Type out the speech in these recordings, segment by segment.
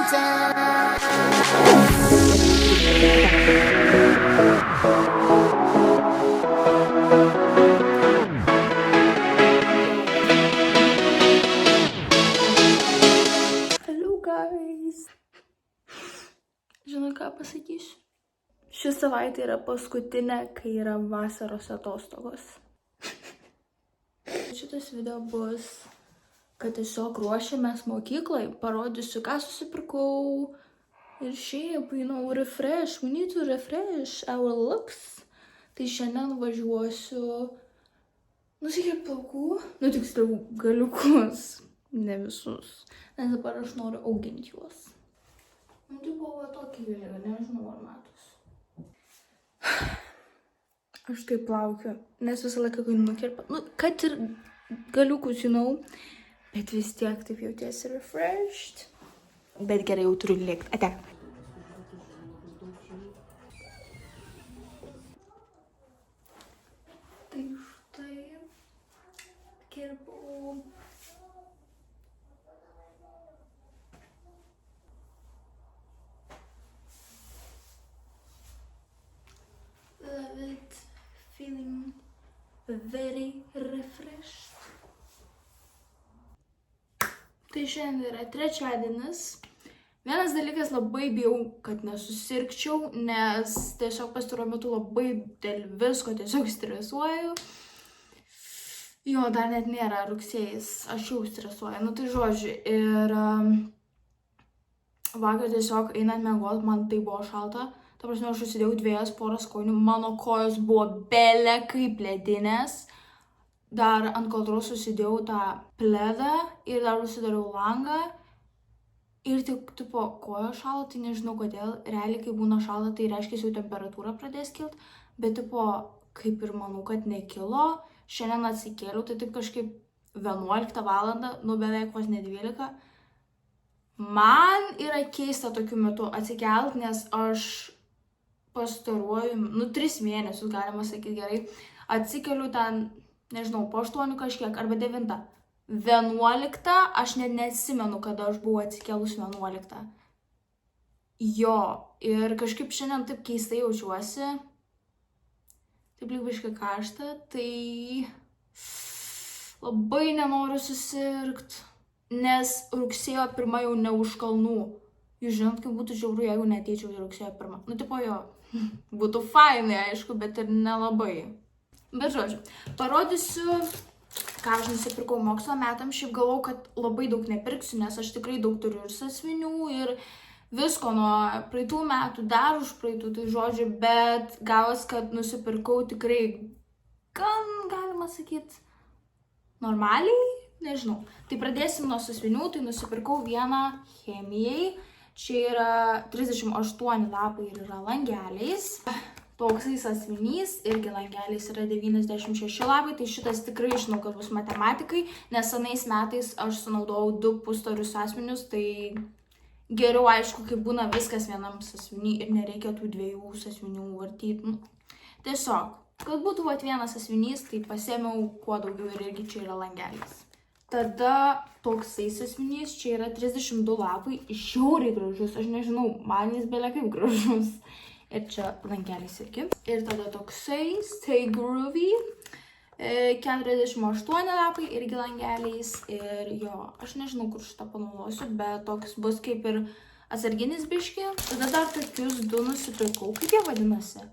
Hello guys. Žinau, ką pasakysiu. Ši savaitė yra paskutinė, kai yra vasaros atostogos. Šitas video bus, kad tiesiog ruošiamės mokyklai, parodysiu, ką susipirkau. Ir šiaip, refresh, we need to refresh our looks. Tai šiandien važiuosiu nusikirpti plaukų, tiksliau galiukus, ne visus, nes dabar aš noriu auginti juos. Tai buvo tokį vėliavą, nežinau ar matos. Aš taip laukiu, nes visą laiką, kai nukirpa, kad ir galiukus, bet vis tiek taip jautiesi refreshed. Bet gerai, jau turiu lėkti. Ate. Tai štai kirpau. Love it. Feeling very refreshed. Tai šiandien yra trečiadienis. Vienas dalykas, labai bijau, kad nesusirgčiau, nes tiesiog pastaruoju metu labai dėl visko tiesiog stresuoju. Jo, dar net nėra rugsėjis, aš jau stresuoju. Tai žodžiu, ir vakar tiesiog einant miegot, man tai buvo šalta. Ta prasme, aš užsidėjau 2 poras kojinių, mano kojos buvo bele kaip ledinės. Dar ant kaldros susidėjau tą pledą ir dar užsidariau langą. Ir tik, koja šalo, tai nežinau kodėl. Realiai, kai būna šalta, tai reiškia, jau temperatūra pradės kilt. Bet, kaip ir manau, kad nekilo. Šiandien atsikėliau, tai taip kažkaip 11 valandą, beveik vos ne 12. Man yra keista tokiu metu atsikelt, nes aš pastaruoju, 3 mėnesius, galima sakyti gerai, atsikeliu ten, nežinau, po 8 kažkiek, arba 9. 11, aš net neatsimenu, kada aš buvau atsikėlus 11. Jo, ir kažkaip šiandien taip keistai jaučiuosi, taip lyg biškai karšta, tai labai nenoriu susirgt, nes rugsėjo 1 jau ne už kalnų. Jūs žinot, kaip būtų žiauru, jeigu neateičiau į rugsėjo 1. Jo, būtų fainai, aišku, bet ir nelabai. Bet žodžiu, parodysiu, ką aš nusipirkau mokslo metam. Šiaip galvau, kad labai daug nepirksiu, nes aš tikrai daug turiu ir sąsiuvinių, ir visko nuo praeitų metų, dar už praeitų, tai žodžiu, bet gavos, kad nusipirkau tikrai gan, galima sakyti, normaliai, nežinau. Tai pradėsim nuo sąsiuvinių, tai nusipirkau vieną chemijai. Čia yra 38 lapai ir yra langeliais. Toksai sąsiuvinys, irgi langeliais yra 96 lapai, tai šitas tikrai žinau, kad bus matematikai, nes senais metais aš sunaudojau 2 pusstorius sąsiuvinius, tai geriau aišku, kai būna viskas vienam sąsiuvinį ir nereikia tų 2 sąsiuvinių vartyti. Tiesiog, kad būtų vienas sąsiuvinys, tai pasėmiau kuo daugiau ir irgi čia yra langelis. Tada toksai sąsiuvinys, čia yra 32 lapai, žiauriai gražus, aš nežinau, man jis belia kaip gražus. Ir čia langelis irgi. Ir tada toksai, Stay Groovy, 48 lapai, irgi langeliais. Ir jo, aš nežinau, kur šitą panaudosiu, bet toks bus kaip ir atsarginis biški. Tada dar tokius 2 nusipirkau, kaip jie vadinasi?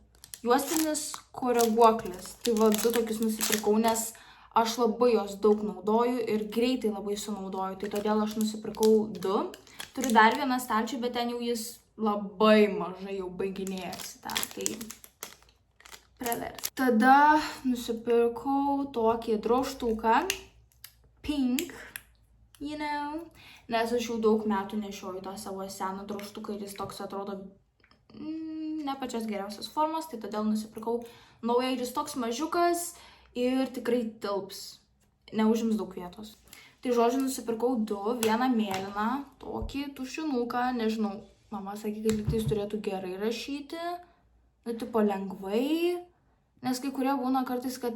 Juostinis koreguoklis. Tai 2 tokius nusipirkau, nes aš labai jos daug naudoju ir greitai labai sunaudoju. Tai todėl aš nusipirkau 2. Turiu dar vieną stalčių, bet ten jau jis labai mažai jau baiginėjasi tą, tai prevers. Tada nusipirkau tokį drožtuką, pink, nes aš jau daug metų nešioju tą savo seną drožtuką ir jis toks atrodo ne pačios geriausios formos, tai todėl nusipirkau naują ir jis toks mažiukas ir tikrai tilps, neužims daug vietos. Tai žodžiu, nusipirkau 2, vieną mėlyną, tokį tušinuką, nežinau. Mama sakė, kad lygtais turėtų gerai rašyti, lengvai, nes kai kurie būna kartais, kad,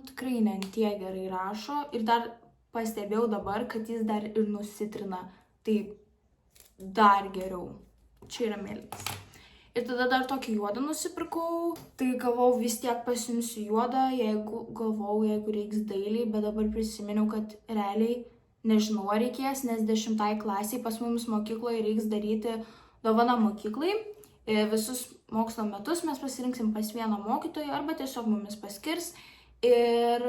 tikrai ne tiek gerai rašo. Ir dar pastebėjau dabar, kad jis dar ir nusitrina. Tai dar geriau. Čia yra mėlynas. Ir tada dar tokį juodą nusipirkau. Tai galvau vis tiek pasiimsiu juodą, jeigu reiks dailiai, bet dabar prisiminiau, kad realiai nežinau, ar reikės, nes 10 klasiai pas mums mokykloje reiks daryti dovaną mokyklai. Visus mokslo metus mes pasirinksim pas vieną mokytoją arba tiesiog mumis paskirs ir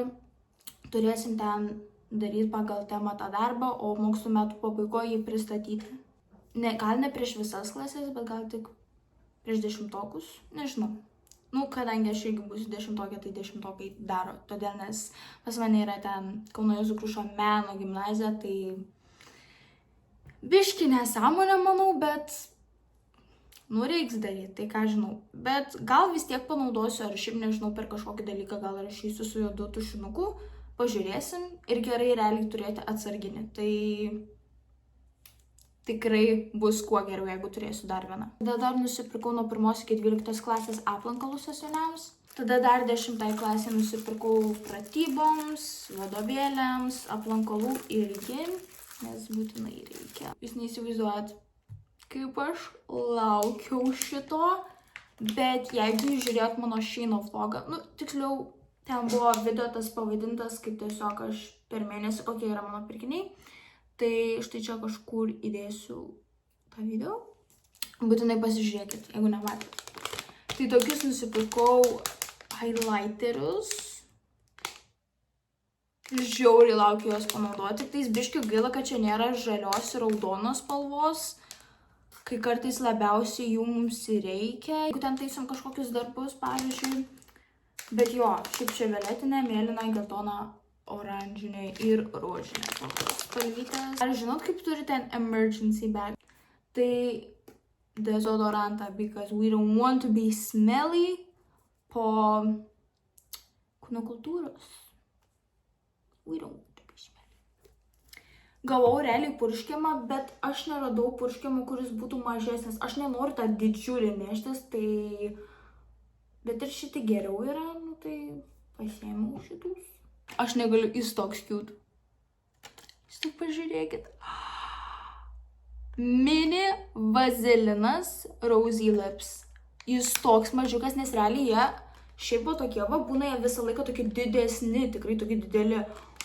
turėsim ten daryti pagal temą tą darbą, o mokslo metų pabaigoje jį pristatyti. Gal ne prieš visas klasės, bet gal tik prieš 10-okus, nežinau. Kadangi aš irgi būsiu 10-okė, tai 10-okai daro. Todėl, nes pas mane yra ten Kauno Jėzų Krušo meno gimnazija, tai biški nesąmonė, manau, bet reiks daryti, tai ką žinau. Bet gal vis tiek panaudosiu, ar šiaip nežinau, per kažkokį dalyką gal rašysiu su juodu tušinuku, pažiūrėsim ir gerai realiai turėti atsarginį. Tai tikrai bus kuo geriau, jeigu turėsiu dar vieną. Tada dar nusipirkau nuo 1 iki 12 klasės aplankalus sąsiuviniams. Tada dar 10 klasė nusipirkau pratyboms, vadovėliams, aplankalų irgi, nes būtinai reikia. Jūs neįsivaizduojat, kaip aš laukiau šito, bet jeigu žiūrėt mano Sheino vlogą, tiksliau, ten buvo video tas pavadintas, kaip tiesiog aš per mėnesį, kokie yra mano pirkiniai. Tai štai čia kažkur įdėsiu tą video. Būtinai pasižiūrėkit, jeigu nematėt. Tai tokius nusipirkau highlighterius. Žiauriai laukiu juos panaudoti. Tai biškiu gaila, kad čia nėra žalios ir raudonos spalvos, kai kartais labiausiai jų mums reikia. Jeigu ten taisom kažkokius darbus, pavyzdžiui. Bet jo, šiaip čia violetinė, mėlyna, geltona, oranžinė ir rožinė tokios spalvytės. Ar žinot, kaip turi ten emergency bag? Tai dezodorantą, because we don't want to be smelly po kūno kultūros. We don't want to be smelly. Gavau realiai purškiamą, bet aš neradau purškiamą, kuris būtų mažesnis. Aš nenoriu tą didžiulį neštis, tai... Bet ir šitai geriau yra, tai pasiėmiau šitus. Aš negaliu, jis toks cute. Jūs tik pažiūrėkit. Mini vazelinas Rosy Lips. Jis toks mažiukas, nes realiai jie šiaip tokie, būna jie visą laiką tokie didesni, tikrai tokie dideli.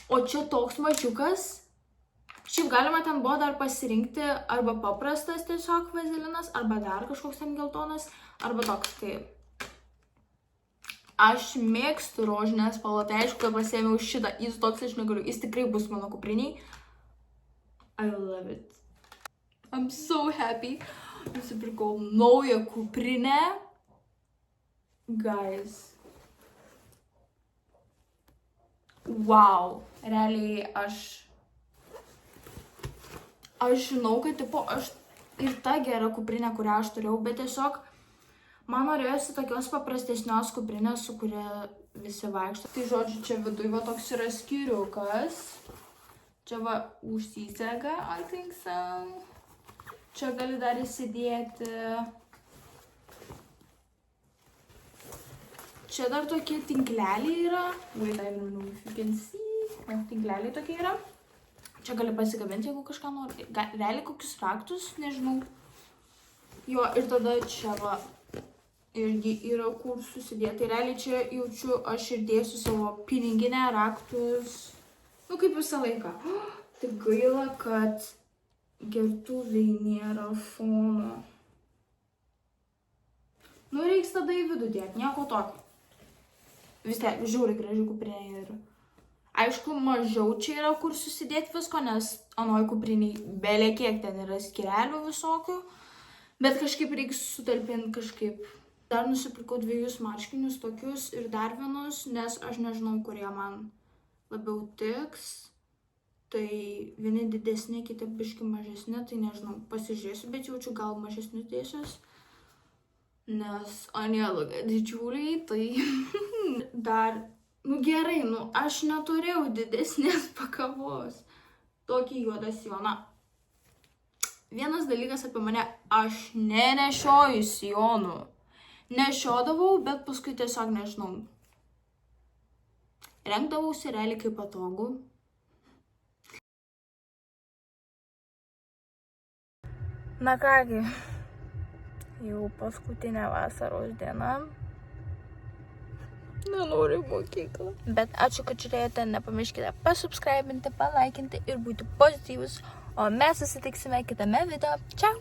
O čia toks mažiukas. Šiaip galima ten buvo dar pasirinkti arba paprastas tiesiog vazelinas, arba dar kažkoks ten geltonas, arba toks kaip. Aš mėgstu rožinę spalvą, tai aišku, kad pasiėmiau šitą. Jis toks, aš negaliu. Jis tikrai bus mano kupriniai. I love it. I'm so happy. Nusipirkau naują kuprinę. Guys. Wow. Realiai aš žinau, kad ir ta gera kuprinė, kurią aš turėjau, bet tiesiog man norėjosi tokios paprastesnios kuprinės, su kuria visi vaikšto. Tai žodžiu, čia viduj toks yra skyriukas. Čia užsisega, I think so. Čia gali dar įsidėti. Čia dar tokie tinkleliai yra. Wait, I don't know if you can see. Tinkleliai tokie yra. Čia gali pasikabinti, jeigu kažką nori. Realiai kokius raktus, nežinau. Jo, ir tada čia irgi yra kur susidėti. Tai realiai čia jaučiu, aš ir dėsiu savo piniginę, raktus. Kaip visą laiką. Tik gaila, kad gertuviai nėra šono. Reiks tada į vidų dėti, nieko tokio. Vis tiek, žiūri graži kuprinė ir... Aišku, mažiau čia yra kur susidėti visko, nes anoj kupriniai belė kiek ten yra skirelių visokių. Bet kažkaip reiks sutalpinti kažkaip. Dar nusipirkau 2 marškinius tokius ir dar vienus, nes aš nežinau, kurie man labiau tiks. Tai vieni didesni, kiti biški mažesni, tai nežinau, pasižiūrėsiu, bet jaučiu gal mažesnius dėsius. Nes anie logia didžiuliai, tai dar, gerai, aš neturėjau didesnės pakabos. Tokį juodą sijoną. Vienas dalykas apie mane, aš nenešioju sijonų. Nešiodavau, bet paskui tiesiog nežinau. Rengdavausi realiai kaip patogu. Na kągi, jau paskutinė vasaros diena. Nenoriu į mokyklą. Bet ačiū, kad žiūrėjote, nepamirškite pasubscribinti, palaikinti ir būti pozityvus. O mes susitiksime kitame video. Ciao!